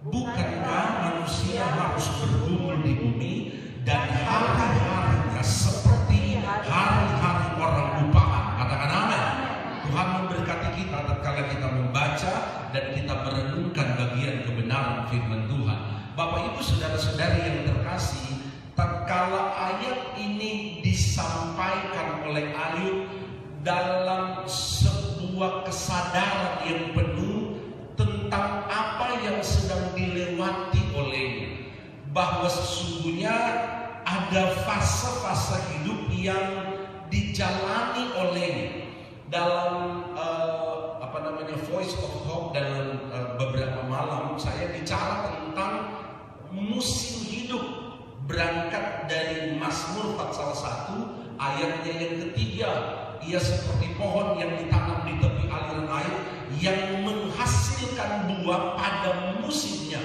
Bukankah manusia harus bergumul di bumi dan hari-harinya seperti hari-hari orang upahan? Katakan amin. Tuhan memberkati kita tatkala kita membaca dan kita merenungkan bagian kebenaran firman Tuhan. Bapak Ibu saudara-saudari yang terkasih, tatkala ayat ini disampaikan oleh Ayub dalam sebuah kesadaran yang penuh tentang apa yang sedang dilewati olehnya, bahwa sesungguhnya ada fase-fase hidup yang dijalani olehnya. Dalam Voice of Hope dalam beberapa malam saya bicara tentang musim hidup, berangkat dari Mazmur pasal 1 ayatnya yang ketiga. Ia seperti pohon yang ditanam di tepi aliran air yang menghasilkan buah pada musimnya.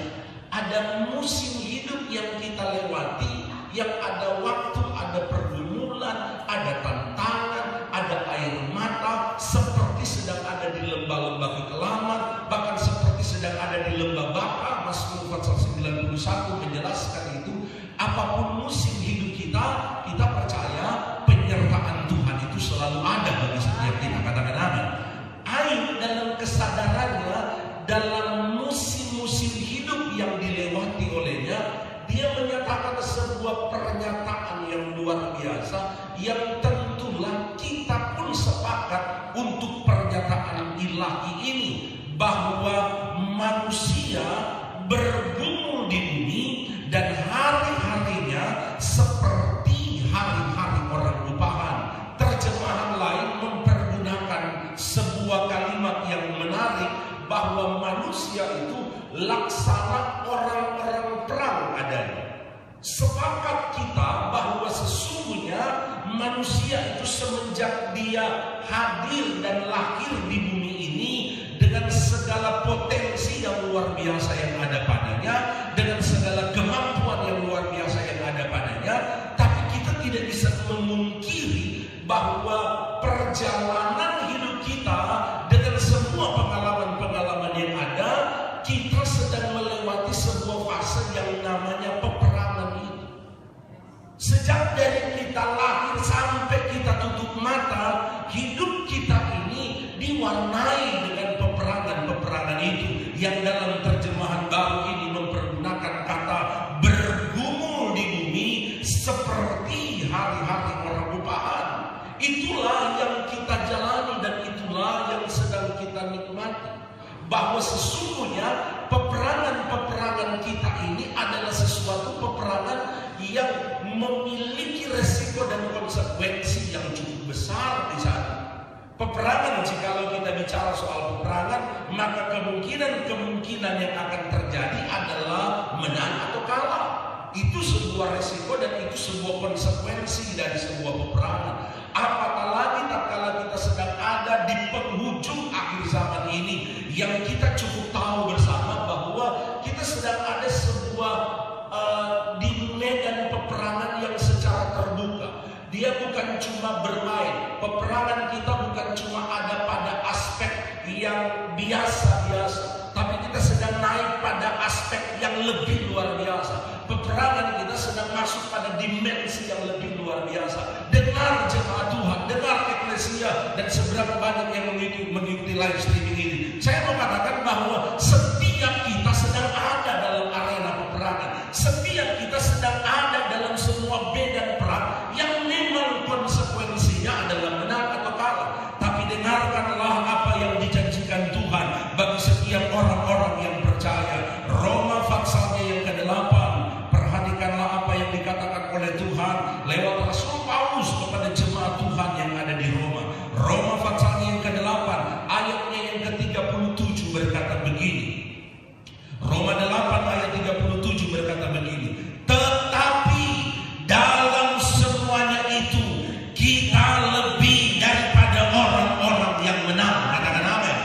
Ada musim hidup yang kita lewati, yang ada waktu, ada pergumulan, ada tantangan, ada air mata, seperti sedang ada di lembah-lembah kekelaman, bahkan seperti sedang ada di lembah baka. Mazmur pasal 91 menjelaskan itu. Apapun musim hidup kita, kita percaya penyertaan Tuhan itu selalu ada bagi setiap kita. Katakan amin. Ayub dalam kesadarannya, dalam musim-musim hidup yang dilewati olehnya, dia menyatakan sebuah pernyataan yang luar biasa, yang tentulah kita pun sepakat untuk pernyataan ilahi ini, bahwa manusia bergumul di bumi dan hari-harinya seperti hari-hari orang upahan. Terjemahan lain mempergunakan sebuah kalimat yang menarik, bahwa manusia itu laksana orang-orang perang adanya. Sepakat kita bahwa sesungguhnya manusia itu semenjak dia hadir dan lahir di bumi ini dengan segala potensi yang luar biasa yang ada padanya, dengan segala kemampuan yang luar biasa yang ada padanya, tapi kita tidak bisa memungkiri bahwa perjalanan hidup kita dengan semua pengalaman-pengalaman yang ada, kita sedang melewati sebuah fase yang namanya peperangan ini. Sejak dari kita lahir sampai kita tutup mata, hidup kita ini diwarnai dengan peperangan-peperangan itu, yang dalam terjemahan baru ini mempergunakan kata bergumul di bumi seperti hari-hari orang upahan. Itulah yang kita jalani dan itulah yang sedang kita nikmati, bahwa sesungguhnya peperangan-peperangan kita ini adalah sesuatu peperangan yang memiliki resiko dan konsekuensi yang cukup besar di sana. Peperangan, jikalau kita bicara soal peperangan, maka kemungkinan yang akan terjadi adalah menang atau kalah. Itu sebuah resiko dan itu sebuah konsekuensi dari sebuah peperangan. Apatah lagi tatkala kita sedang ada di penghujung akhir zaman ini, yang kita cukup tahu bersama bahwa kita sedang ada sebuah di medan peperangan yang secara terbuka. Dia bukan cuma bermain. Peperangan kita bukan cuma ada pada aspek yang biasa-biasa, tapi kita sedang naik pada aspek yang lebih luar biasa. Peperangan kita sedang masuk pada dimensi yang lebih luar biasa. Dengar jemaat Tuhan, dengar eklesia, dan seberapa banyak yang mengikuti live streaming ini. Saya mau katakan bahwa setiap kita sedang ada dalam arena peperangan. Setiap kita sedang ada dalam semua medan perang yang memang konsekuensinya adalah menang atau kalah. Tapi dengarkanlah apa yang dijanjikan Tuhan bagi setiap orang-orang yang percaya. Roma pasalnya yang ke-8. Perhatikanlah apa yang dikatakan oleh Tuhan lewat Rasul Paulus kepada jemaat Tuhan yang ada di Roma. Roma pasalnya yang ke-8 ayatnya yang ke-37 berkata begini. Roma 8 ayat 37 berkata begini. Tetapi dalam semuanya itu kita lebih daripada orang-orang yang menang. Katakan amin.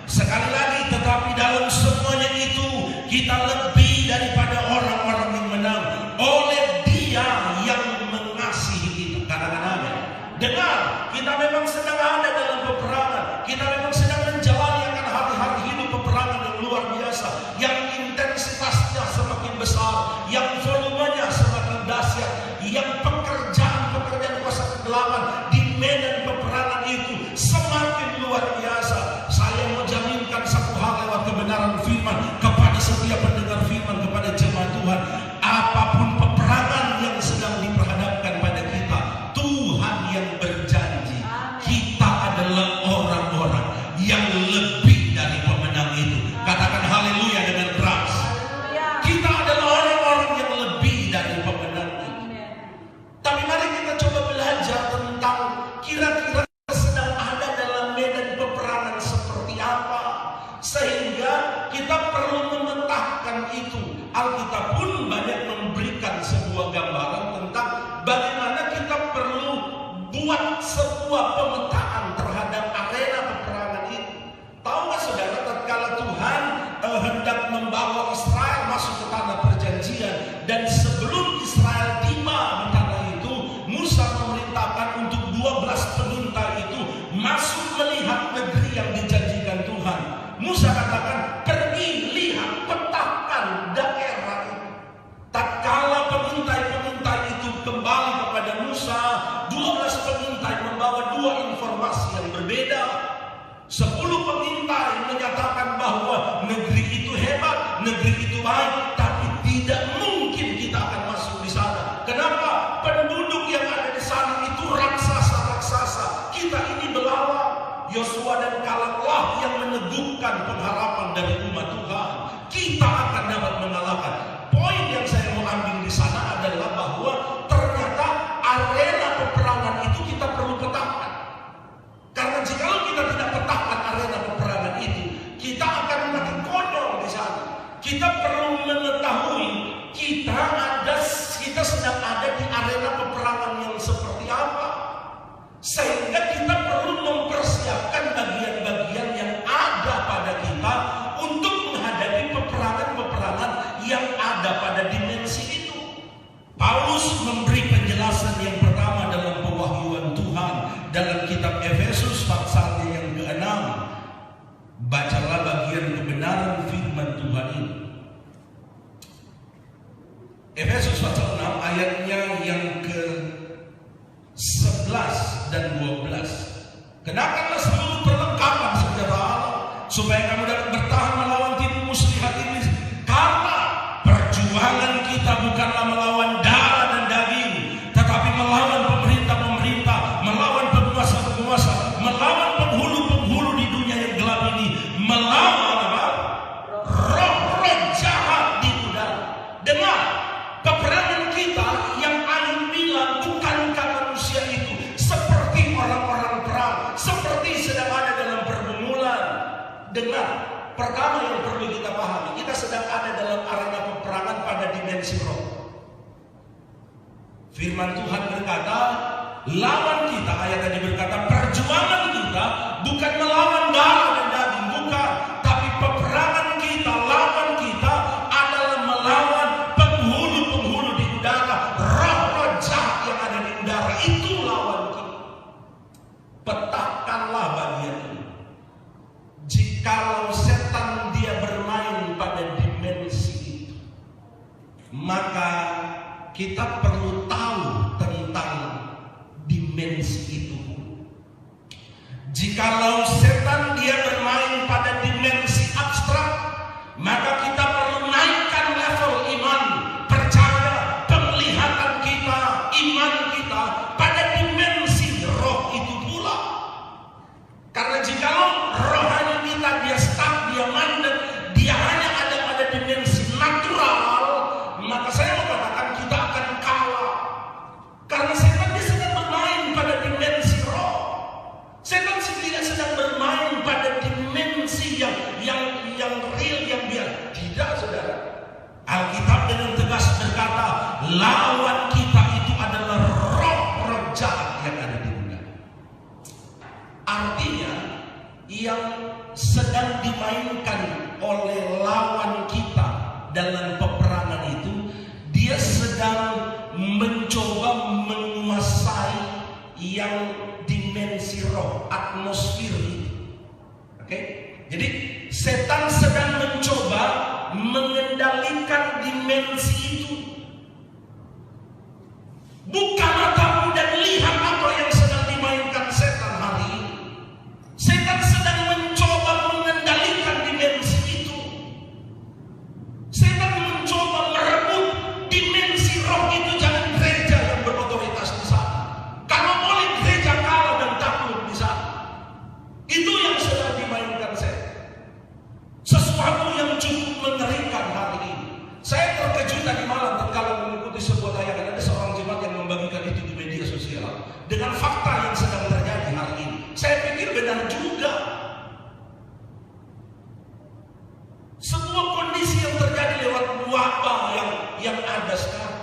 Sekali lagi, tetapi dalam semuanya itu kita lebih daripada orang-orang yang menang oleh Dia yang mengasihi kita. Katakan amin. Dengar, kita memang sedang ada dalam peperangan. Kita memang sedang menjalani akan hari-hari hidup peperangan yang luar biasa, yang intensitas negeri itu baik, tapi tidak mungkin kita akan masuk di sana. Kenapa? Penduduk yang ada di sana itu raksasa-raksasa. Kita ini belawan. Yosua dan Kaleblah yang meneguhkan pengharapan dari umat Tuhan. Kita akan dapat mengalahkan. Poin yang saya mau ambil di sana adalah bahwa ternyata arena peperangan itu kita perlu petakan. Karena jikalau kita tidak petakan arena peperangan itu, kita akan makin konyol di sana. Kita perlu mengetahui kita sedang ada di arena peperangan yang seperti apa. Sehingga kita perlu mempersiapkan bagian-bagian yang ada pada kita untuk menghadapi peperangan-peperangan yang ada pada dimensi itu. Paulus memberi penjelasan yang pertama dalam pewahyuan Tuhan dalam kitab Efesus pasalnya yang ke-6. Bacalah bagian kebenaran firman Tuhan ini. Efesus pasal 6 ayatnya yang ke-11 dan 12. Kenakanlah seluruh perlengkapan senjata Allah supaya kamu dapat bertahan melawan tipu muslihat iblis. Karena perjuangan kita bukanlah melawan darah dan daging, tetapi melawan pemerintah-pemerintah, melawan penguasa-penguasa, melawan penghulu-penghulu di dunia yang gelap ini, melawan apa? Roh-roh jahat di udara. Dengar, peperangan kita yang Ali bilang bukankah manusia itu seperti orang-orang perang, seperti sedang ada dalam pergumulan. Dengar, pertama yang perlu kita pahami, kita sedang ada dalam arena peperangan pada dimensi roh. Firman Tuhan berkata, lawan kita, ayat tadi berkata, perjuangan kita bukan melawan darah dan daging, bukan. Tapi peperangan kita, lawan kita adalah melawan penghulu-penghulu di udara, roh-roh jahat yang ada di udara. Itu lawan kita. Petakanlah bagian ini. Jikalau setan dia bermain pada dimensi itu, maka kita perlu tahu tentang dimensi itu. Jikalau setan dia bermain pada dimensi abstrak, maka kita perlu naikkan level iman, percaya, penglihatan kita, iman kita pada dimensi roh itu pula. Karena jikalau rohani kita dia stuck, dia mandek, dia hanya ada pada dimensi natural, maka saya mengatakan kita akan kalah. Karena setan dia sedang bermain pada dimensi roh. Setan tidak sedang bermain pada dimensi yang real, yang biar. Tidak, saudara. Alkitab dengan tegas berkata, lawan kita itu adalah roh-roh jahat yang ada di dunia. Artinya, yang sedang dimainkan oleh lawan kita dalam peperangan itu, dia sedang mencoba menguasai yang dimensi roh, atmosfer itu. Oke? Jadi setan sedang mencoba mengendalikan dimensi itu. Buka matamu dan lihat apa yang sedang dimainkan setan hari ini. Setan sedang mencoba mengendalikan dimensi itu. Setan mencoba merebut dimensi roh itu. Jangan gereja yang berotoritas di sana. Kalau boleh gereja kalah dan takluk di sana. Itu yang sedang dimainkan setan. Sesuatu yang cukup mengerikan hari ini. Saya terkejut tadi malam tatkala mengikuti sebuah tayangan, ada seorang jemaat yang membagikan itu di media sosial dengan fakta yang sedang terjadi hari ini. Saya pikir benar juga. Sebuah kondisi yang terjadi lewat wabah yang ada sekarang,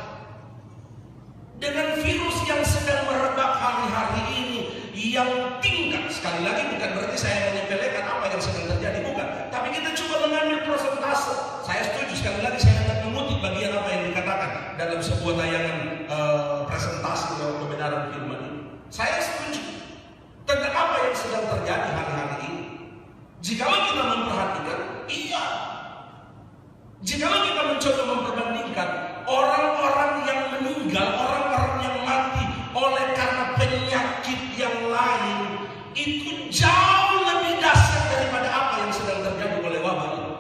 dengan virus yang sedang merebak hari-hari ini, yang tingkat, sekali lagi bukan berarti saya menyepelekan apa yang sedang terjadi, bukan. Tapi kita coba mengambil persentase. Saya setuju, sekali lagi saya akan mengutip bagian apa yang dikatakan dalam sebuah tayangan presentasi dalam kebenaran firman ini. Saya setuju tentang apa yang sedang terjadi hari-hari ini. Jikalau kita memperhatikan, iya. Jikalau kita mencoba memperbandingkan orang-orang yang meninggal, orang-orang yang mati oleh karena penyakit yang lain, itu jauh lebih dahsyat daripada apa yang sedang terjadi oleh wabah ini.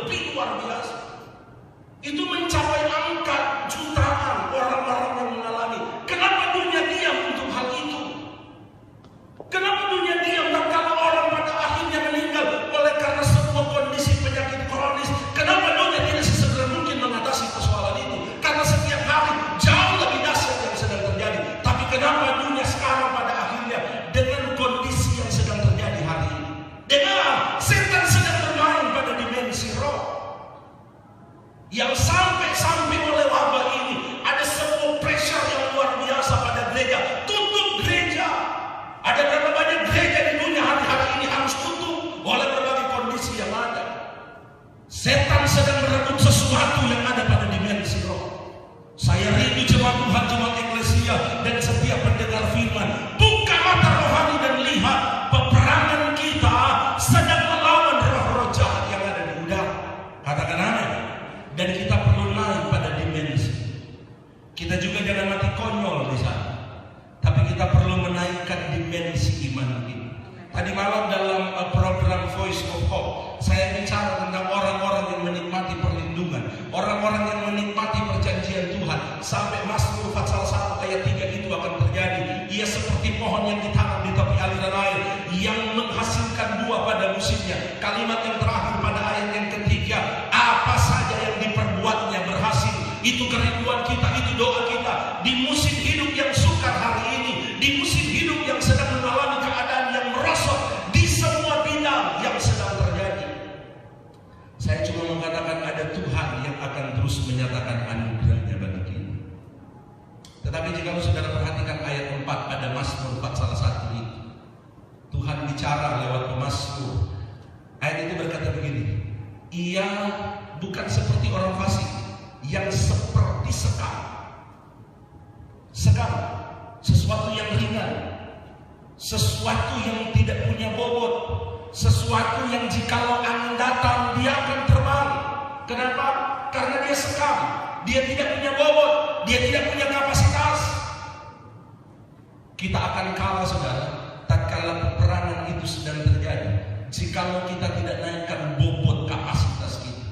lebih luar biasa. Itu mencapai angka jutaan orang-orang yang mengalami. Kenapa dunia diam untuk hal itu? Kenapa dunia diam kalau orang pada akhirnya meninggal oleh karena sebuah kondisi penyakit kronis? Kenapa dunia tidak sesegera mungkin mengatasi persoalan itu? Karena setiap hari jauh lebih dahsyat yang sedang terjadi. Tapi kenapa dunia sekarang pada akhirnya dengan kondisi yang sedang terjadi hari ini? Dengan setan sedang bermain pada dimensi roh. Yang sampai oleh wabah ini ada sebuah pressure yang luar biasa pada gereja. Tutup gereja. Ada berapa banyak gereja di dunia hari-hari ini harus tutup oleh berbagai kondisi yang ada. Setan sedang merebut sesuatu yang ada pada dimensi roh. Saya rindu jemaat Tuhan, jemaat eklesia dan setiap pendengar firman, buka mata rohani dan lihat peperangan kita sedang melawan roh-roh jahat yang ada di udara. Katakan amin. Dan kita perlu naik pada dimensi. Kita juga jangan mati konyol di sana. Tapi kita perlu menaikkan dimensi iman kita. Tadi malam dalam program Voice of Hope, saya bicara tentang orang-orang yang menikmati perlindungan, orang-orang yang menikmati perjanjian Tuhan. Sampai Mazmur pasal 1 ayat 3 itu akan terjadi. Ia seperti pohon yang ditanam di tepi aliran air, yang menghasilkan buah pada musimnya. Kalimat yang terakhir pada ayat yang ketiga, apa saja yang diperbuatnya berhasil. Itu kerinduan kita, itu doa kita. Di musim hidup yang sukar hari ini, di musim hidup yang sedang mengalami keadaan yang merosot, di semua bidang yang sedang terjadi, saya cuma mengatakan ada Tuhan yang akan terus menyatakan anugerahnya bagi kita. Tetapi jika saudara perhatikan ayat 4 pada Mazmur 4 salah satu itu, Tuhan bicara lewat pemazmur. Ayat itu berkata begini, ia bukan seperti orang fasik yang seperti sekam. Sekam, sesuatu yang ringan, sesuatu yang tidak punya bobot, sesuatu yang jikalau angin datang dia akan terbang. Kenapa? Karena dia sekam, dia tidak punya bobot, dia tidak punya kapasitas. Kita akan kalah saudara, tatkala peperangan itu sedang terjadi, jikalau kita tidak naikkan bobot kapasitas kita.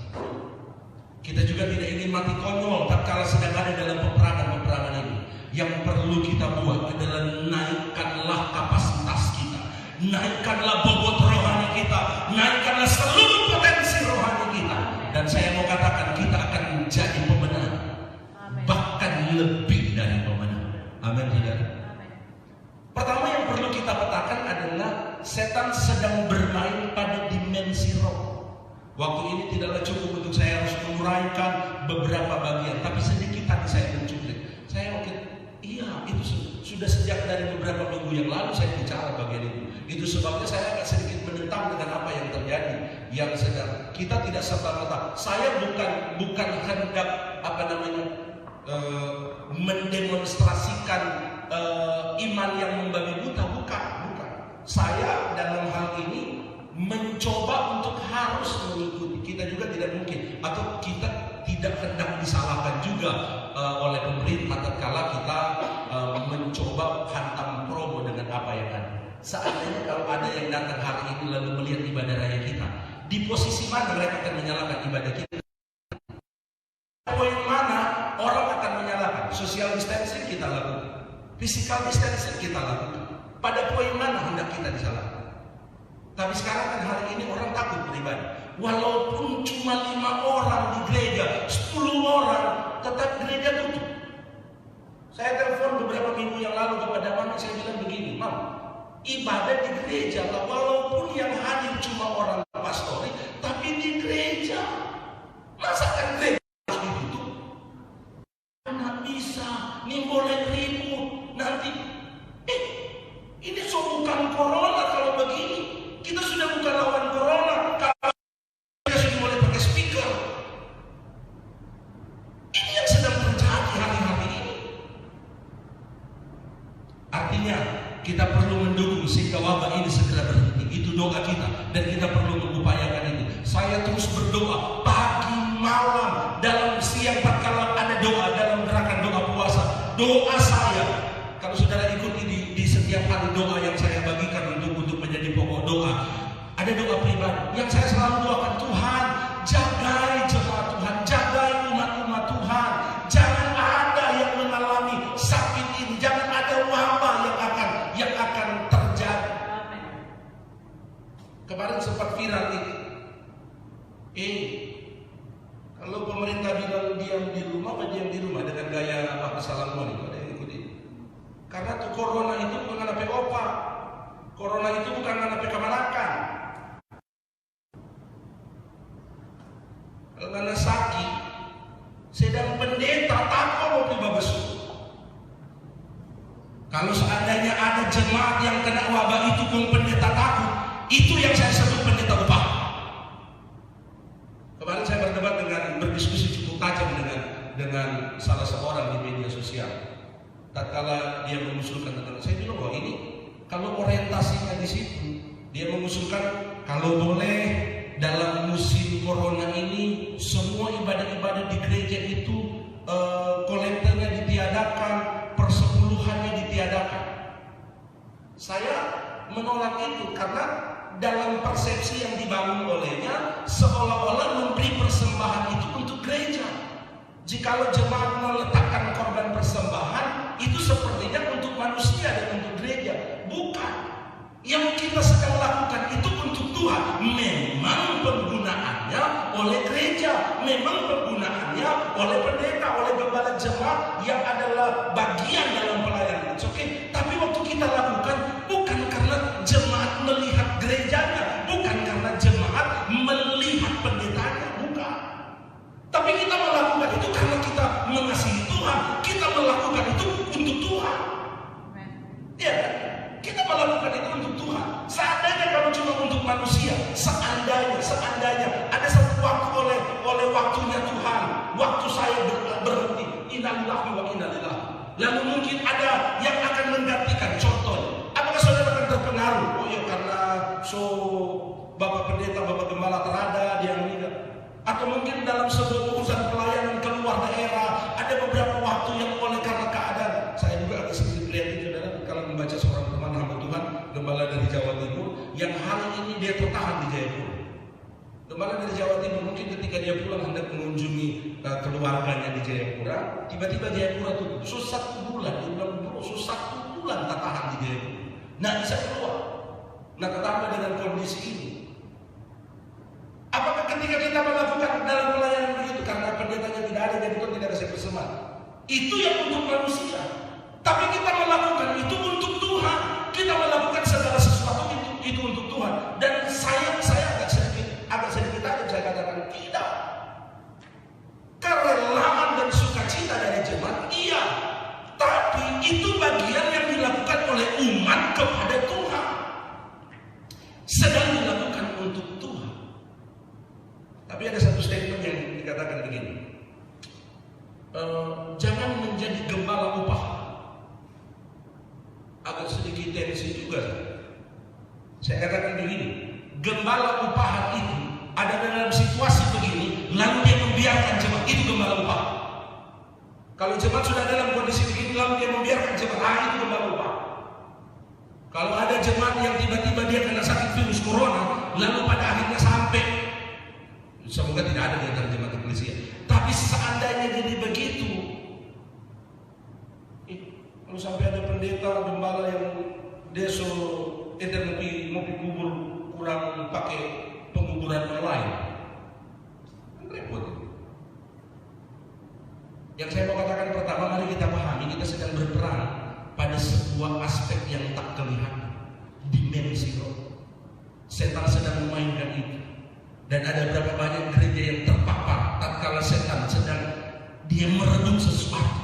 Kita juga tidak ingin mati konyol tatkala sedang ada dalam peperangan ini. Yang perlu kita buat adalah naikkanlah kapasitas kita, naikkanlah bobot rohani kita, naikkanlah seluruh potensi rohani kita. Dan saya mau katakan kita akan menjadi pemenang. Bahkan lebih dari pemenang. Amin tidak? Pertama yang perlu kita petakan adalah setan sedang bermain pada dimensi roh. Waktu ini tidaklah cukup untuk saya harus menguraikan beberapa bagian, tapi sedikit tadi saya mencuplik. Saya mungkin, iya itu sudah sejak dari beberapa minggu yang lalu saya bicara bagian itu. Itu sebabnya saya agak sedikit menentang dengan apa yang terjadi, yang sedang kita tidak serta-merta. Saya bukan hendak mendemonstrasikan iman yang membabi buta, bukan. Saya dalam hal ini mencoba untuk harus mengikuti. Kita juga tidak mungkin, atau kita tidak hendak disalahkan juga oleh pemerintah tatkala kita mencoba hantam promo dengan apa yang ada. Seandainya kalau ada yang datang hari ini lalu melihat ibadah raya kita, di posisi mana mereka akan menyalahkan ibadah kita? Poin mana orang akan menyalahkan? Social distancing kita lakukan, physical distancing kita lakukan. Pada poin mana hendak kita disalahkan? Tapi sekarang kan hari ini orang takut beribadah. Walaupun cuma 5 orang di gereja, 10 orang, tetap gereja tutup. Saya telepon beberapa minggu yang lalu kepada mama, saya bilang begini, Mam, ibadah di gereja lah, walaupun yang hadir cuma orang pastori, tapi di gereja. Masa kan gereja harus ditutup? Nggak bisa, ini boleh ribut nanti. Ini bukan corona kalau begini. Kita sudah bukan lawan corona. Kalau kita sudah mulai pakai speaker. Ini yang sedang terjadi hari-hari ini. Artinya kita perlu mendukung sehingga wabah ini segera berhenti. Itu doa kita dan kita perlu mengupayakan itu. Saya terus berdoa pagi malam dalam siang tatkala ada doa dalam gerakan doa puasa. Doa saya, kalau saudara ikuti di setiap hari doa yang saya bagikan untuk menjadi pokok doa, ada doa pribadi yang saya selalu doakan, Tuhan jaga Kalau pemerintah bilang diam di rumah, apa diam di rumah dengan gaya Pak Salamuan itu ada yang ikuti. Karena tuh corona itu bukan anak opa, corona itu bukan anak kemanakan. Kalau anak sakit, sedang pendeta takut mau pibabesu. Kalau seandainya ada jemaat yang kena wabah itu pun pendeta takut, itu yang saya sebut pendeta upah. Kemarin saya berdiskusi cukup tajam dengan salah seorang di media sosial. Tatkala dia mengusulkan tentang, saya bilang bahwa ini kalau orientasinya di situ, dia mengusulkan kalau boleh dalam musim corona ini semua ibadah-ibadah di gereja itu kolektornya ditiadakan, persepuluhannya ditiadakan. Saya menolak itu karena dalam persepsi yang dibangun olehnya seolah-olah memberi persembahan itu untuk gereja. Jikalau jemaat meletakkan korban persembahan itu sepertinya untuk manusia dan untuk gereja. Bukan. Yang kita sedang lakukan itu untuk Tuhan. Memang penggunaannya oleh gereja, memang penggunaannya oleh pendeta, oleh gembala jemaat yang adalah bagian dalam pelayanan. Oke, tapi waktu kita lakukan bukan karena jemaat melihat gerejanya, bukan karena jemaat melihat pendetanya, bukan. Tapi kita melakukan itu karena kita mengasihi Tuhan. Kita melakukan itu untuk Tuhan. Ya kan? Kita melakukan itu untuk Tuhan. Seandainya kalau cuma untuk manusia, seandainya ada satu waktu oleh waktunya Tuhan, waktu saya berhenti, innalillahi wa inna ilaihi. Lalu mungkin ada yang akan menggantikan. Contoh, apakah saudara akan terpengaruh? Oh ya, karena Bapak pendeta, Bapak gembala terada, dia meninggal. Atau mungkin dalam sebuah urusan pelayanan keluar daerah, ada beberapa waktu yang oleh karena keadaan. Saya juga agak sedikit prihatin, saudara, kalau membaca seorang teman hamba Tuhan, gembala dari Jawa Timur, yang hari ini dia tertahan di Jayapura. Gembala dari Jawa Timur, mungkin ketika dia pulang hendak mengunjungi keluarganya di Jayapura, tiba-tiba Jayapura tutup. Susah 1 bulan, dia bilang bro, susah 1 bulan tak tahan di Jayapura. Nah, bisa keluar. Nah, ketambah dengan kondisi ini. Apakah ketika kita melakukan dalam pelayanan begitu karena pendetanya tidak ada, jadi kita tidak kasih persembahan? Itu yang untuk manusia. Tapi kita melakukan itu untuk Tuhan. Kita melakukan segala sesuatu itu untuk Tuhan. Dan saya agak sedikit aja saya katakan tidak. Kerelaan dan sukacita dari jemaat, iya. Tapi itu bagian yang dilakukan oleh umat kepada Tuhan. Sedang dilakukan untuk Tuhan. Tapi ada satu statement yang dikatakan begini. Jangan menjadi gembala upah. Agak sedikit tensi juga. Saya katakan begini, gembala upahan itu ada dalam situasi begini, lalu dia membiarkan jemaat, itu gembala upah. Kalau jemaat sudah dalam kondisi begini, lalu dia membiarkan jemaat, itu gembala upah. Kalau ada jemaat yang tiba-tiba dia kena sakit virus corona, lalu pada akhirnya sampai, semoga tidak ada di antara jemaat eklesia, tapi seandainya jadi begitu, kalau sampai ada pendeta, gembala yang deso, mau kubur kurang pakai penguburan online, repot. Yang saya mau katakan pertama, mari kita pahami kita sedang berperang pada sebuah aspek yang tak kelihatan, dimensi roh. Setan sedang memainkan itu, dan ada berapa banyak gereja yang terpapar tatkala setan sedang dia meredam sesuatu.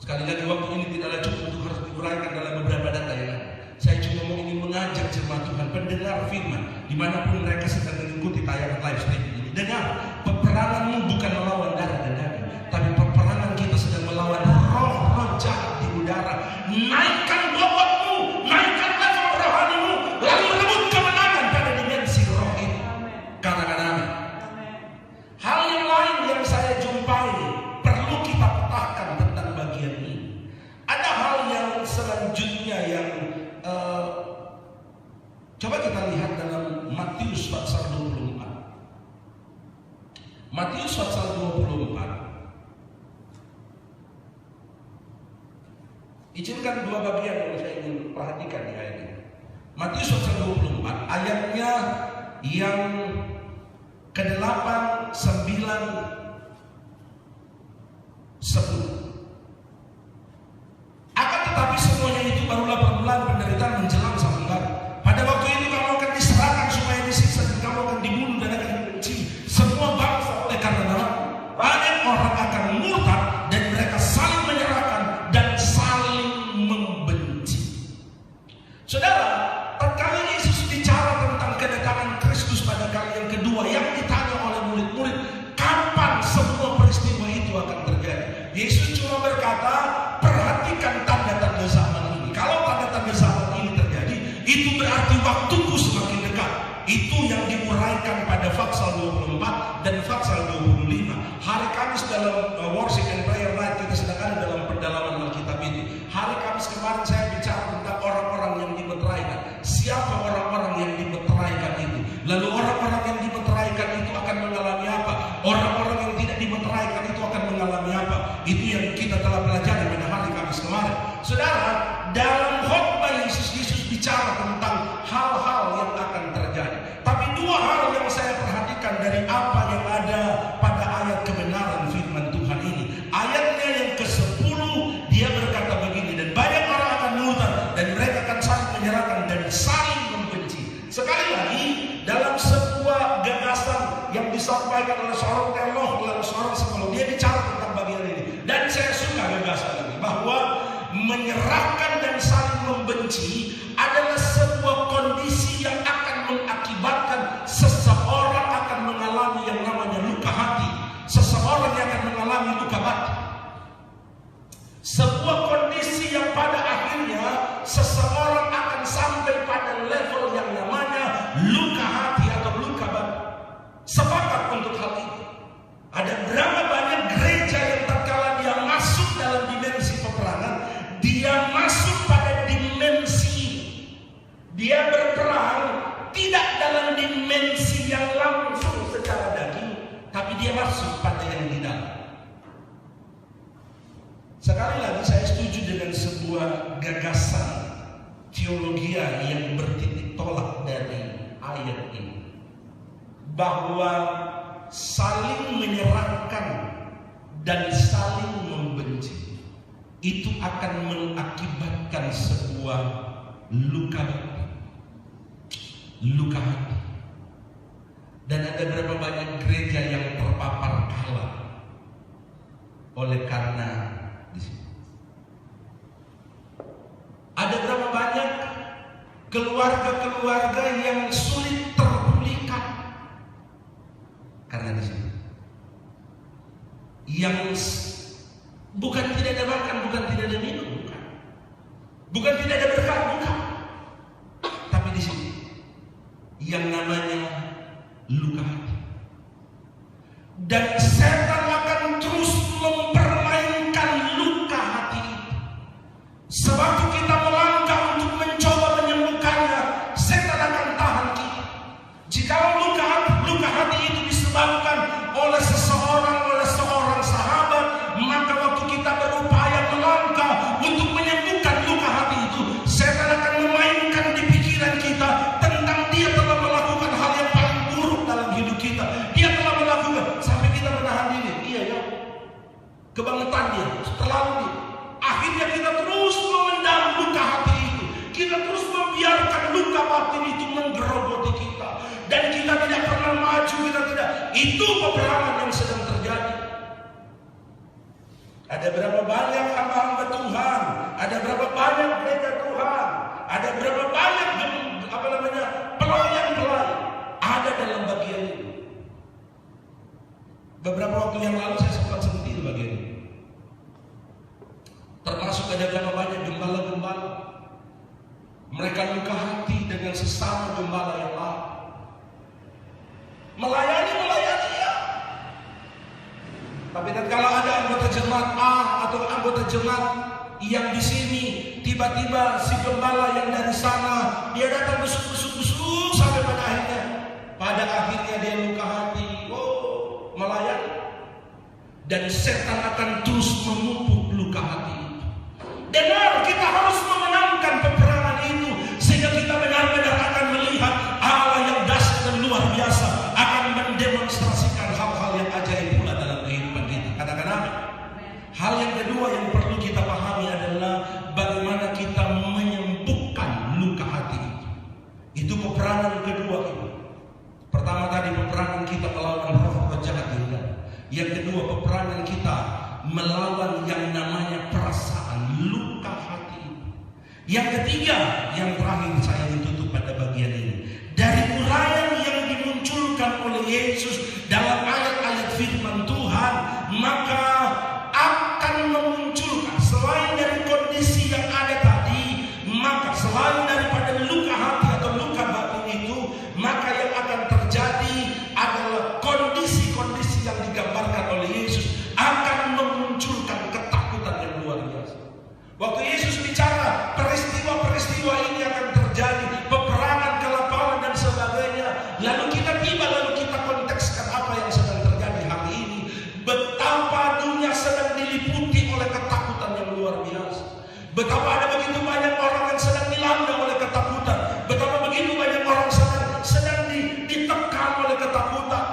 Sekali lagi waktu ini tidaklah cukup untuk harus diuraikan dalam beberapa data yang ada. Saya cuma ingin mengajak jemaat Tuhan, pendengar firman, dimanapun mereka sedang mengikuti tayangan live streaming ini. Dengar, peperanganmu bukan melawan darah dan daging, tapi peperangan kita sedang melawan roh-roh jahat di udara. Naikkan bobotmu, naikkan level rohanimu, lalu rebut kemenangan pada dimensi roh ini. Katakan amin. Hal yang lain yang saya jumpai perlu kita petakan tentang bagian ini. Ada hal yang selanjutnya yang coba kita lihat dalam Matius pasal 24. Matius pasal 24. Izinkan dua bagian yang saya ingin perhatikan di ayat ini. Matius pasal 24 ayatnya yang ke-8 10. Akan tetapi semuanya itu barulah permulaan penderitaan menjelang zaman baru. Pada waktu itu kamu akan diserahkan supaya disiksa, dan kamu akan dibunuh dan akan dibenci semua bangsa oleh karena namaku. Banyak orang akan murtad dan mereka saling menyerahkan dan saling membenci. Saudara, tatkala Yesus bicara tentang kedatangan Kristus pada kali yang kedua, yang ditanya oleh murid-murid, kapan semua peristiwa itu akan terjadi? Yesus cuma berkata, perhatikan tanda-tanda zaman ini. Kalau tanda-tanda zaman ini terjadi, itu berarti waktuku semakin dekat. Itu yang diuraikan pada Fatsal 24 dan Fatsal 25. Hari Kamis dalam worship and prayer night kita sedang ada dalam pendalaman Alkitab itu. Hari Kamis kemarin saya bicara tentang orang-orang yang dimeteraikan. Siapa orang-orang yang dimeteraikan itu? Lalu orang-orang yang dimeteraikan itu akan mengalami apa? Orang-orang yang tidak dimeteraikan itu akan mengalami apa? Itu yang kita telah pelajari pada hari Kamis kemarin. Saudara, dalam khotbah Yesus bicara tentang hal-hal yang akan terjadi. Tapi dua hal yang saya perhatikan dari apa yang ada pada ayat kebenaran firman Tuhan ini. Ayatnya yang ke-10, dia berkata begini, dan banyak orang akan murtad dan mereka akan saling menyerahkan dan saling membenci. Sekali lagi, dalam sebuah gagasan yang disampaikan oleh seorang teolog, oleh seorang psikolog, dia bicara tentang bagian ini. Dan saya suka gagasan ini, bahwa menyerahkan dan saling membenci adalah sebuah kondisi yang akan mengakibatkan seseorang akan mengalami yang namanya luka hati. Seseorang yang akan mengalami luka batin. Sebuah kondisi yang pada akhirnya seseorang akan sampai pada level yang namanya luka hati atau luka batin. Sepakat untuk hal ini. Ada berapa banyak gereja yang tatkala dia masuk dalam dimensi peperangan, dia masuk pada dimensi, dia berperang tidak dalam dimensi yang langsung secara daging, tapi dia masuk pada yang di dalam. Sekali lagi saya setuju dengan sebuah gagasan teologi yang bertitik tolak dari ayat ini, bahwa saling menyerahkan dan saling membenci itu akan mengakibatkan sebuah luka hati. Dan ada berapa banyak gereja yang terpapar kalah oleh karena di sini. Ada berapa banyak keluarga-keluarga yang sulit terpulihkan karena di sini. Yang bukan tidak ada makan, bukan tidak ada minum, bukan tidak ada berkat, bukan. Tapi di sini yang namanya luka hati. Dan setan akan terus mempermainkan luka hati itu. Sebab kita melangkah untuk mencoba menyembuhkannya, setan akan tahan kita. Jika luka hati itu disebabkan oleh seorang sahabat, maka waktu kita berupaya melangkah untuk menyembuhkan luka hati itu, setan akan memainkan di pikiran kita tentang dia telah melakukan hal yang paling buruk dalam hidup kita. Dia telah melakukan sampai kita menahan diri. Iya ya, kebangetan dia, terlalu dia. Akhirnya kita terus memendam luka hati itu. Kita terus membiarkan luka batin itu menggerogoti kita. Dan kita tidak pernah maju, kita tidak. Itu peperangan yang sedang terjadi. Ada berapa banyak hamba-hamba Tuhan, ada berapa banyak gereja Tuhan, ada berapa banyak pelayan-pelayan ada dalam bagian ini. Beberapa waktu yang lalu saya sempat sentil bagian ini. Termasuk ada berapa banyak gembala-gembala, mereka luka hati dengan sesama gembala yang lain. Melayani ya. Tapi kalau ada anggota jemaat A atau anggota jemaat yang di sini, tiba-tiba si gembala yang dari sana dia datang busuk sampai pada akhirnya dia luka hati, melayani. Dan setan akan terus memupuk luka hati itu. Dengar, kita harus memenangkan peperangan itu sehingga kita benar-benar akan melihat Allah yang dahsyat dan luar biasa akan mendemonstrasikan hal-hal Yang kedua, peperangan kita melawan yang namanya perasaan, luka hati. Yang ketiga, yang terakhir saya ingin tutup pada bagian ini. Dari uraian yang dimunculkan oleh Yesus dalam ayat-ayat firman Tuhan, maka akan memunculkan selain dari kondisi yang ada tadi, maka selain daripada luka hati atau luka batin itu, maka yang akan terjadi adalah kondisi-kondisi yang digambarkan oleh Yesus akan memunculkan ketakutan yang luar biasa. Waktu Yesus bicara peristiwa-peristiwa ini akan terjadi, peperangan, kelaparan dan sebagainya, lalu kita kontekskan apa yang sedang terjadi hari ini. Betapa dunia sedang diliputi oleh ketakutan yang luar biasa. Betapa ada begitu banyak orang yang sedang dilanda oleh ketakutan. Betapa begitu banyak orang sedang ditekan oleh ketakutan.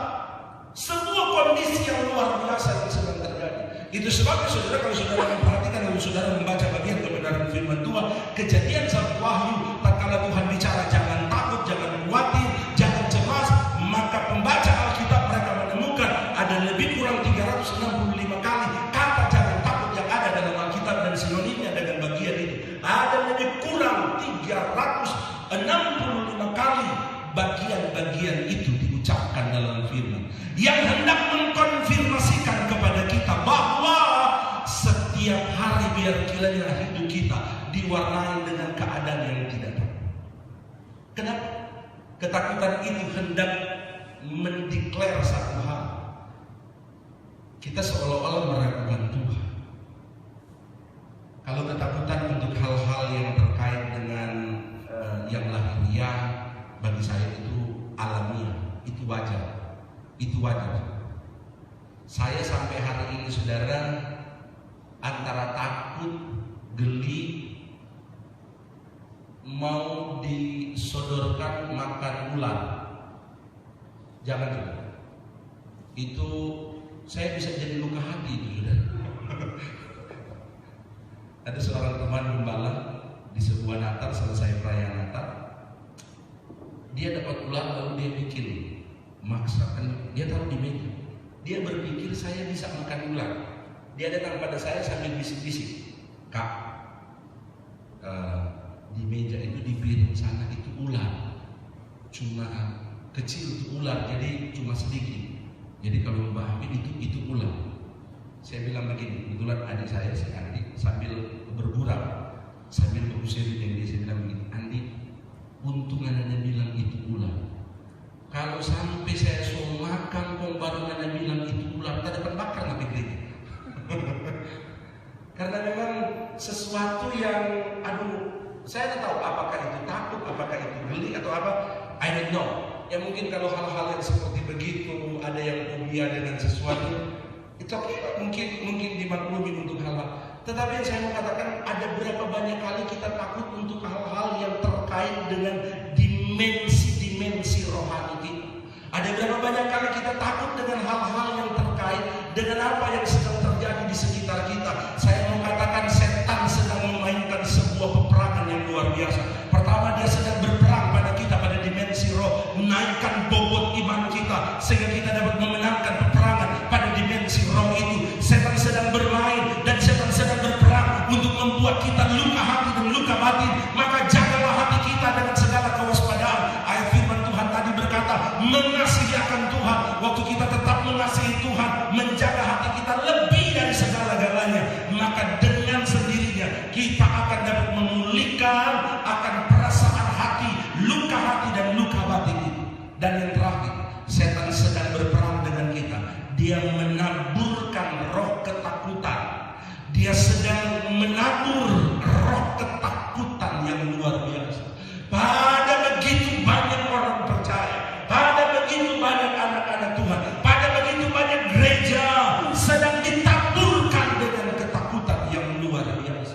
Sebuah kondisi yang luar biasa yang sedang terjadi. Itu sebabnya saudara, kalau saudara memperhatikan, kalau saudara membaca bagian kebenaran firman Tuhan, Kejadian sampai Wahyu, tatkala Tuhan bicara jangan takut, jangan khawatir, jangan cemas, maka pembaca Alkitab mereka menemukan ada lebih kurang 365 kali kata jangan takut yang ada dalam Alkitab, dan sinonimnya dengan bagian ini ada lebih kurang 365 kali bagian-bagian itu diucapkan dalam firman yang hendak mengkonfirmasikan kepada kita bahwa setiap hari biar kiranya hidup kita diwarnai dengan keadaan yang tidak tahu. Kenapa? Ketakutan itu hendak mendeklar satu hal. Kita seolah-olah meragukan Tuhan. Kalau ketakutan untuk hal-hal yang terkait dengan yang lahiriah, bagi saya itu alamiah, itu wajar. Itu wajar. Saya sampai hari ini saudara antara takut, geli, mau disodorkan makan ular. Jangan juga. Itu saya bisa jadi luka hati itu saudara. Ada seorang teman gembala di sebuah Natal, selesai perayaan Natal, dia dapat ular lalu dia bikin maksakan, dia taruh di meja. Dia berpikir saya bisa makan ular. Dia datang pada saya sambil bisik-bisik, Kak, di meja itu di piring sana itu ular, cuma kecil itu ular, jadi cuma sedikit. Jadi kalau Mbak Hamid itu ular. Saya bilang begini, kebetulan adik saya si Andi sambil bergurau, sambil berusir yang dia, saya bilang begini, Andi, untung Anda bilang itu ular. Kalau sampai saya suruh makan, kok baru Anda bilang itu ular, tak dapat bakar nanti kritik. Karena memang sesuatu yang, saya tidak tahu apakah itu takut, apakah itu geli atau apa, I don't know. Ya mungkin kalau hal-hal yang seperti begitu, ada yang fobia dengan sesuatu, itu mungkin dimaklumi untuk hal-hal. Tetapi yang saya mau katakan, ada berapa banyak kali kita takut untuk hal-hal yang terkait dengan dimensi rohani kita. Ada berapa banyak kali kita takut dengan hal-hal yang terkait dengan apa yang sedang terjadi di sekitar kita. Saya mau katakan setan sedang memainkan sebuah peperangan yang luar biasa. Pertama, dia sedang berperang pada kita pada dimensi roh, menaikkan bobot iman kita sehingga kita dapat memenangkan peperangan pada dimensi roh itu. Setan sedang bermain dan setan sedang berperang untuk membuat kita luka hati dan luka batin. Maka jagalah hati kita dengan segala kewaspadaan. Ayat firman Tuhan tadi berkata, mengasihi akan Tuhan. Waktu kita tetap mengasihi Tuhan, menjaga hati kita lebih dari segala-galanya, maka dengan sendirinya kita akan dapat memulihkan akan perasaan hati, luka hati dan luka batin itu. Dan yang terakhir, setan sedang berperang dengan kita. Dia menaburkan roh ketakutan. Dia sedang menabur roh ketakutan yang luar biasa pada begitu banyak orang percaya, pada begitu banyak anak-anak Tuhan, pada begitu banyak gereja sedang ditaburkan dengan ketakutan yang luar biasa.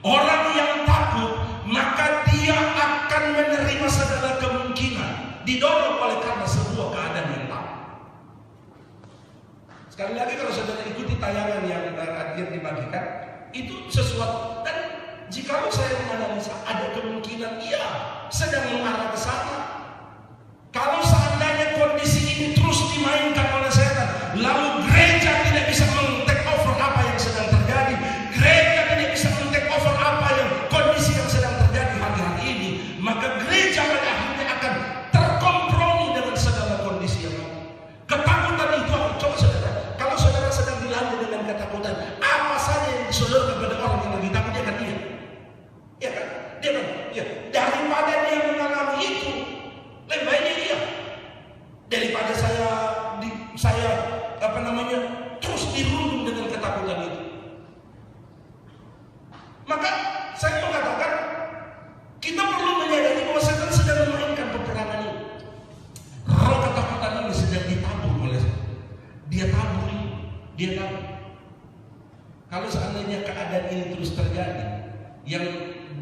Orang yang takut, maka dia akan menerima segala kemungkinan, didorong oleh karena sebuah keadaan yang takut. Sekali lagi, kalau saudara ikuti tayangan yang dibagikan, itu sesuatu. Dan jika saya menganalisa, ada kemungkinan ia sedang mengarah ke sana. Kalau seandainya kondisi ini terus dimainkan oleh setan, lalu gereja terus dirundung dengan ketakutan itu. Maka saya mengatakan kita perlu menyadari bahwa setan sedang memainkan peperangan ini. Roh ketakutan ini sedang ditabur oleh setan. Dia tabur. Kalau seandainya keadaan ini terus terjadi, yang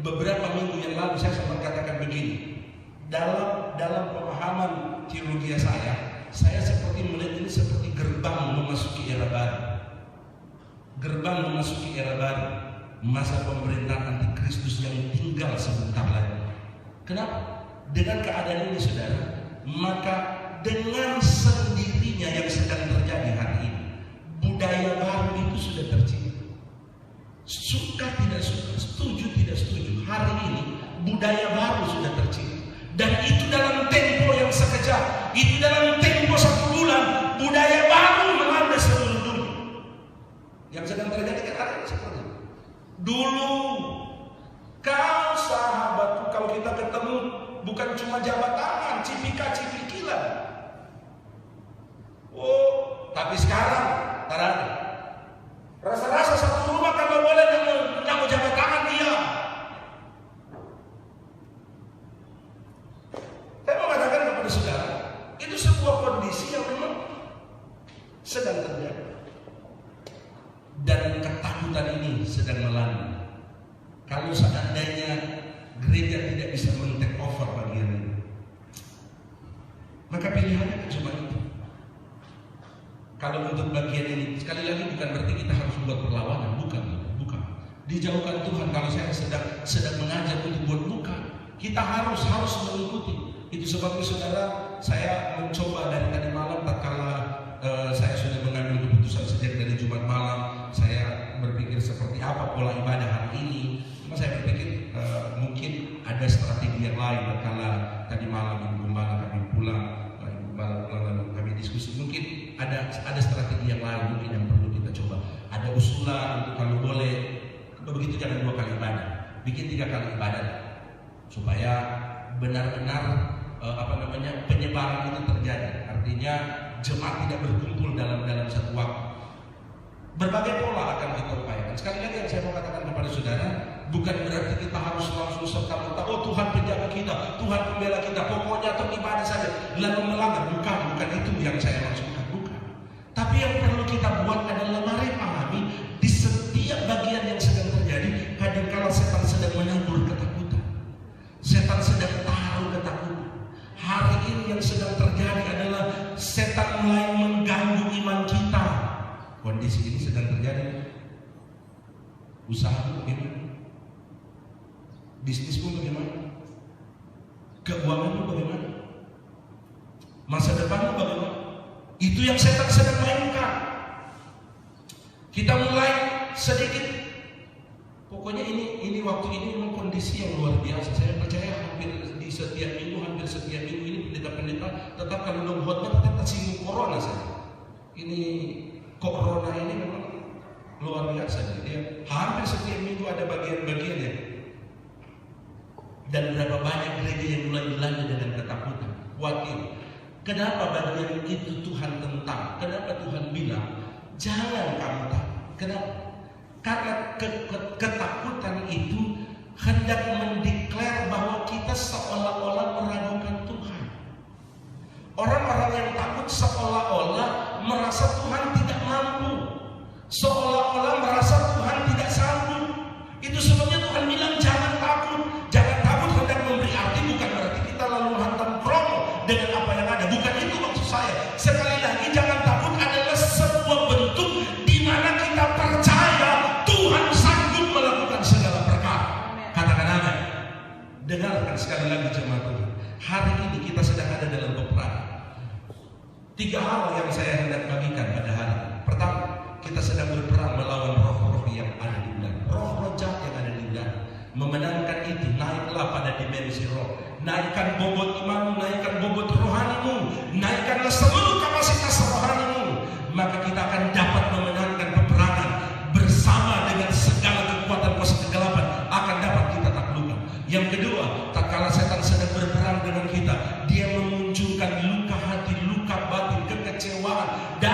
beberapa minggu yang lalu saya sempat katakan begini, dalam pemahaman teologi saya seperti melihat ini seperti gerbang memasuki era baru. Gerbang memasuki era baru, masa pemerintahan antikristus yang tinggal sebentar lagi. Kenapa? Dengan keadaan ini saudara, maka dengan sendirinya yang sedang terjadi hari ini, budaya baru itu sudah tercipta. Suka tidak suka, setuju tidak setuju, hari ini budaya baru sudah tercipta. Dan itu dalam tempo yang sekejap, itu dalam tempo 1 bulan, budaya baru melanda seluruh dunia. Yang sedang terjadi kan hari ini seperti itu. Dulu kau sahabatku, kalau kita ketemu bukan cuma jabat tangan, cipika-cipikilan. Oh, tapi sekarang tarada. Rasa-rasa satu rumah kalau boleh mau jabat tangan dia. Saya mau katakan kepada saudara, itu sebuah kondisi yang memang sedang terjadi. Dan ketakutan ini sedang melanda. Kalau seandainya gereja tidak bisa men-take over bagian ini, maka pilihannya cuma itu. Kalau untuk bagian ini, sekali lagi bukan berarti kita harus buat perlawanan, bukan. Dijauhkan Tuhan. Kalau saya sedang mengajak untuk buat bukan, kita harus mengikuti. Itu sebabnya saudara, saya mencoba dari tadi malam, tatkala saya sudah mengambil keputusan sejak dari Jumat malam, saya berpikir seperti apa pola ibadah hari ini. Cuma saya berpikir mungkin ada strategi yang lain. Tatkala tadi malam Ibu Gembala kami pulang, lalu kami diskusi, mungkin ada strategi yang lain mungkin yang perlu kita coba. Ada usulan untuk kalau boleh begitu jangan 2 kali ibadah, bikin 3 kali ibadah supaya benar-benar penyebaran itu terjadi. Artinya jemaat tidak berkumpul dalam satu waktu. Berbagai pola akan kita upayakan. Sekali lagi yang saya mau katakan kepada saudara, bukan berarti kita harus langsung serta-merta, oh Tuhan penjaga kita, Tuhan pembela kita, pokoknya atau ibadah saja lalu melanggar. Bukan itu yang saya maksudkan, bukan. Tapi yang perlu kita buat adalah mari pahami di setiap bagian yang sedang terjadi, kadang-kala setan sedang menabur ketakutan. Setan sedang taruh ketakutan. Hari ini yang sedang terjadi adalah setan mulai mengganggu iman kita. Kondisi ini sedang terjadi. Usahamu bagaimana? Bisnismu bagaimana? Keuanganmu bagaimana? Masa depanmu bagaimana? Itu yang setan sedang mainkan. Kita mulai sedikit. Pokoknya ini waktu ini memang kondisi yang luar biasa. Saya percaya hampir setiap minggu ini pendeta-pendeta tetap kalau dong khotbah tetap singgung corona saja. Ini corona ini memang luar biasa. Dia hampir setiap minggu ada bagian-bagiannya. Dan berapa banyak gereja yang mulai dilanda dengan ketakutan, khawatir. Kenapa bagian itu Tuhan tentang? Kenapa Tuhan bilang jangan kamu takut? Kenapa? Karena ketakutan itu hendak mendeklar bahwa kita seolah-olah meragukan Tuhan. Orang-orang yang takut seolah-olah merasa Tuhan tidak mampu, seolah-olah merasa Tuhan tidak sanggup. Itu sebabnya Tuhan bilang jangan takut. Jangan takut hendak memberi arti bukan berarti kita lalu hantam promo dengan apa yang ada. Bukan itu maksud saya. Sekali lagi jangan takut adalah sebuah bentuk di mana kita percaya Tuhan sanggup melakukan segala perkara. Katakan amin. Dengarkan sekali lagi jemaat Tuhan. Hari ini kita sedang ada dalam peperangan. 3 hal yang saya hendak bagikan pada hari ini. Pertama, kita sedang berperang melawan roh-roh yang ada di udara, roh-roh jahat yang ada di udara. Memenangkan itu, naiklah pada dimensi roh. Naikkan bobot imanmu, naikkan bobot rohanimu, naikkanlah seluruh kapasitas rohanimu. Maka kita akan dapat memenangkan peperangan bersama dengan segala kekuatan kuasa kegelapan akan dapat kita taklukkan. Yang kedua, tatkala setan sedang berperang dengan kita, dia memunculkan luka hati, luka batin, kekecewaan, dan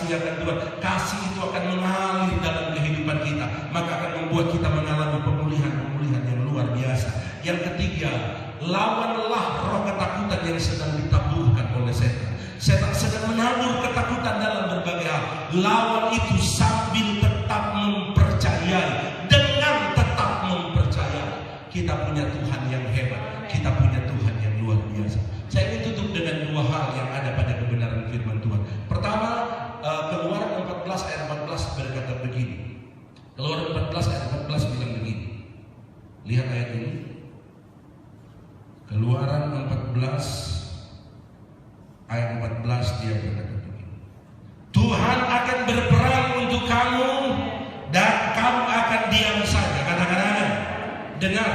muliakan Tuhan. Kasih itu akan mengalir dalam kehidupan kita, maka akan membuat kita mengalami pemulihan yang luar biasa. Yang ketiga, lawanlah roh ketakutan yang sedang ditaburkan oleh setan. Setan sedang menabur ketakutan dalam berbagai hal. Lawan itu sambil tetap mempercayai, dengan tetap mempercayai. Kita punya Tuhan yang hebat, kita punya Tuhan yang luar biasa. Saya ingin tutup dengan dua hal yang ada pada kebenaran firman Tuhan. Pertama, Keluaran 14 ayat 14 berkata begini. Keluaran 14 ayat 14 bilang begini. Lihat ayat ini. Keluaran 14 ayat 14 dia berkata begini. Tuhan akan berperang untuk kamu dan kamu akan diam saja. Katakan amin. Dengar,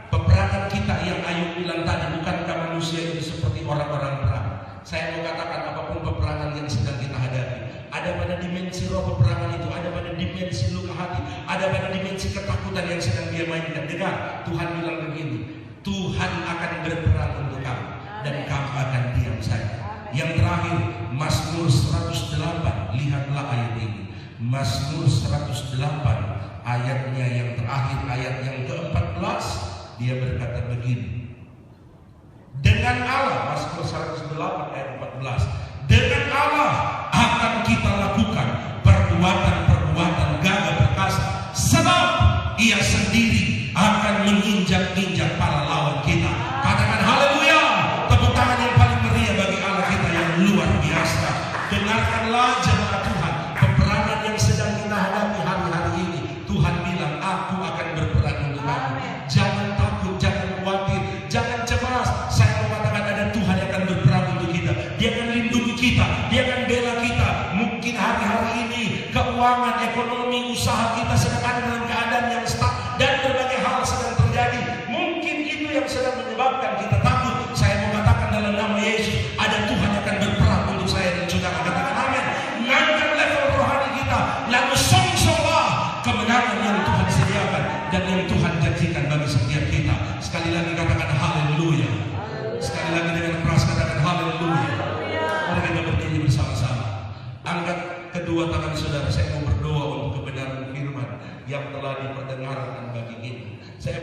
peperangan kita yang Ayub bilang tadi, bukankah manusia itu seperti orang-orang perang? Saya mau katakan, apapun peperangan yang sedang kita hadapi, ada pada dimensi roh peperangan itu, ada pada dimensi luka hati, ada pada dimensi ketakutan yang sedang dia mainkan. Dengar, Tuhan bilang begini, Tuhan akan berperang untuk kamu dan kamu akan diam saja. Yang terakhir, Mazmur 108, lihatlah ayat ini. Mazmur 108 ayatnya yang terakhir, ayat yang ke-14, dia berkata begini. Dengan Allah, Mazmur 108 ayat 14, dengan Allah akan kita lakukan perbuatan-perbuatan gagah perkasa, sebab Ia sendiri akan menginjak-injak para lawan kita. Katakan haleluya. Tepuk tangan yang paling meriah bagi Allah kita yang luar biasa. Dengarkanlah jemaat Tuhan, peperangan yang sedang kita hadapi hari-hari ini. Tuhan bilang, aku akan berperang untuk kamu. Jangan takut, jangan khawatir, jangan cemas. Saya mau katakan, ada Tuhan yang akan berperang untuk kita. Dia akan lindungi kita, Dia akan bela kita. Mungkin hari-hari ini keuangan, ekonomi, usaha kita sedang ada dalam keadaan yang stuck dan berbagai hal sedang terjadi. Mungkin itu yang sedang menyebabkan kita takut. Saya mau katakan dalam nama Yesus, ada Tuhan yang akan berperang untuk saya dan saudara. Katakan amin. Naikkan level rohani kita, lalu songsonglah kemenangan yang Tuhan sediakan dan yang Tuhan janjikan bagi setiap kita. Sekali lagi katakan haleluya. Sekali lagi dengan keras katakan haleluya. Mari kita berdiri bersama-sama. Angkat kedua tangan saudara. Saya mau berdoa untuk kebenaran firman yang telah diperdengarkan bagi kita. Saya